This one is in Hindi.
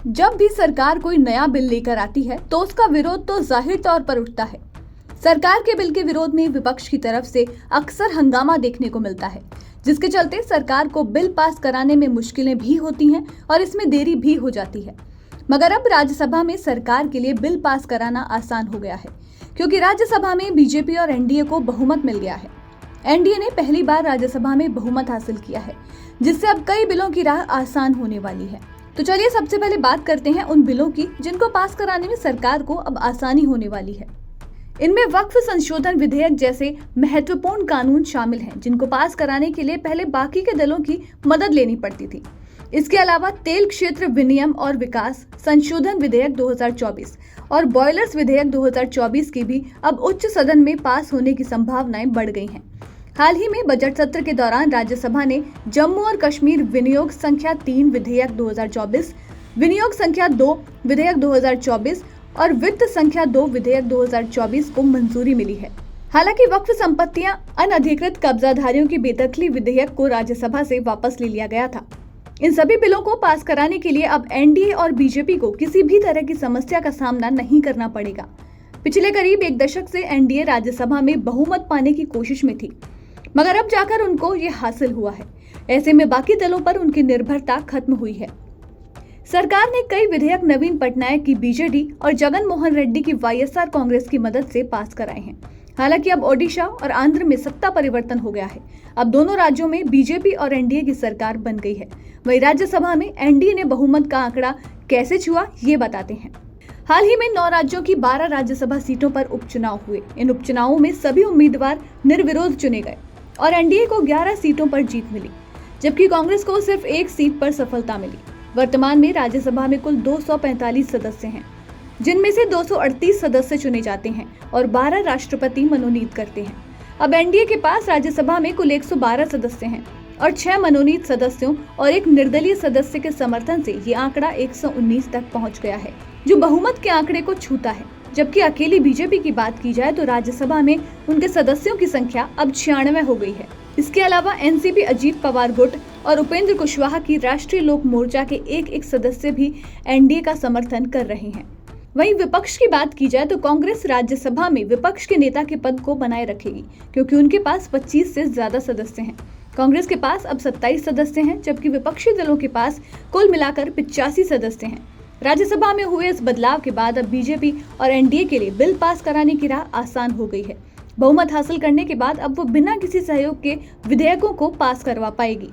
जब भी सरकार कोई नया बिल लेकर आती है तो उसका विरोध तो जाहिर तौर पर उठता है। सरकार के बिल के विरोध में विपक्ष की तरफ से अक्सर हंगामा देखने को मिलता है, जिसके चलते सरकार को बिल पास कराने में मुश्किलें भी होती हैं और इसमें देरी भी हो जाती है। मगर अब राज्यसभा में सरकार के लिए बिल पास कराना आसान हो गया है, क्योंकि राज्यसभा में बीजेपी और एनडीए को बहुमत मिल गया है। एनडीए ने पहली बार राज्यसभा में बहुमत हासिल किया है, जिससे अब कई बिलों की राह आसान होने वाली है। तो चलिए सबसे पहले बात करते हैं उन बिलों की जिनको पास कराने में सरकार को अब आसानी होने वाली है। इनमें वक्फ संशोधन विधेयक जैसे महत्वपूर्ण कानून शामिल हैं, जिनको पास कराने के लिए पहले बाकी के दलों की मदद लेनी पड़ती थी। इसके अलावा तेल क्षेत्र विनियम और विकास संशोधन विधेयक 2024 और बॉयलर्स विधेयक 2024 की भी अब उच्च सदन में पास होने की संभावनाएं बढ़ गई हैं। हाल ही में बजट सत्र के दौरान राज्यसभा ने जम्मू और कश्मीर विनियोग संख्या 3 विधेयक 2024, विनियोग संख्या 2 विधेयक 2024 और वित्त संख्या 2 विधेयक 2024 को मंजूरी मिली है। हालांकि वक्फ संपत्तियां अनधिकृत कब्जाधारियों की बेदखली विधेयक को राज्यसभा से वापस ले लिया गया था। इन सभी बिलों को पास कराने के लिए अब एनडीए और बीजेपी को किसी भी तरह की समस्या का सामना नहीं करना पड़ेगा। पिछले करीब एक दशक से एनडीए राज्यसभा में बहुमत पाने की कोशिश में थी, मगर अब जाकर उनको ये हासिल हुआ है। ऐसे में बाकी दलों पर उनकी निर्भरता खत्म हुई है। सरकार ने कई विधेयक नवीन पटनायक की बीजेडी और जगन मोहन रेड्डी की वाईएसआर कांग्रेस की मदद से पास कराए हैं। हालांकि अब ओडिशा और आंध्र में सत्ता परिवर्तन हो गया है। अब दोनों राज्यों में बीजेपी और एनडीए की सरकार बन गई है। वहीं राज्यसभा में एनडीए ने बहुमत का आंकड़ा कैसे छुआ, ये बताते हैं। हाल ही में 9 राज्यों की 12 राज्यसभा सीटों पर उपचुनाव हुए। इन उपचुनावों में सभी उम्मीदवार निर्विरोध चुने गए और एनडीए को 11 सीटों पर जीत मिली, जबकि कांग्रेस को सिर्फ 1 सीट पर सफलता मिली। वर्तमान में राज्यसभा में कुल 245 सदस्य हैं, जिनमें से 238 सदस्य चुने जाते हैं और 12 राष्ट्रपति मनोनीत करते हैं। अब एनडीए के पास राज्यसभा में कुल 112 सदस्य हैं और 6 मनोनीत सदस्यों और 1 निर्दलीय सदस्य के समर्थन से ये आंकड़ा 119 तक पहुंच गया है, जो बहुमत के आंकड़े को छूता है। जबकि अकेली बीजेपी की बात की जाए तो राज्यसभा में उनके सदस्यों की संख्या अब 96 हो गई है। इसके अलावा एनसीपी अजीत पवार गुट और उपेंद्र कुशवाहा की राष्ट्रीय लोक मोर्चा के एक सदस्य भी एनडीए का समर्थन कर रहे हैं। वहीं विपक्ष की बात की जाए तो कांग्रेस राज्यसभा में विपक्ष के नेता के पद को बनाए रखेगी, क्योंकि उनके पास 25 से ज्यादा सदस्य हैं। कांग्रेस के पास अब 27 सदस्य हैं, जबकि विपक्षी दलों के पास कुल मिलाकर 85 सदस्य हैं। राज्यसभा में हुए इस बदलाव के बाद अब बीजेपी और एनडीए के लिए बिल पास कराने की राह आसान हो गई है। बहुमत हासिल करने के बाद अब वो बिना किसी सहयोग के विधेयकों को पास करवा पाएगी।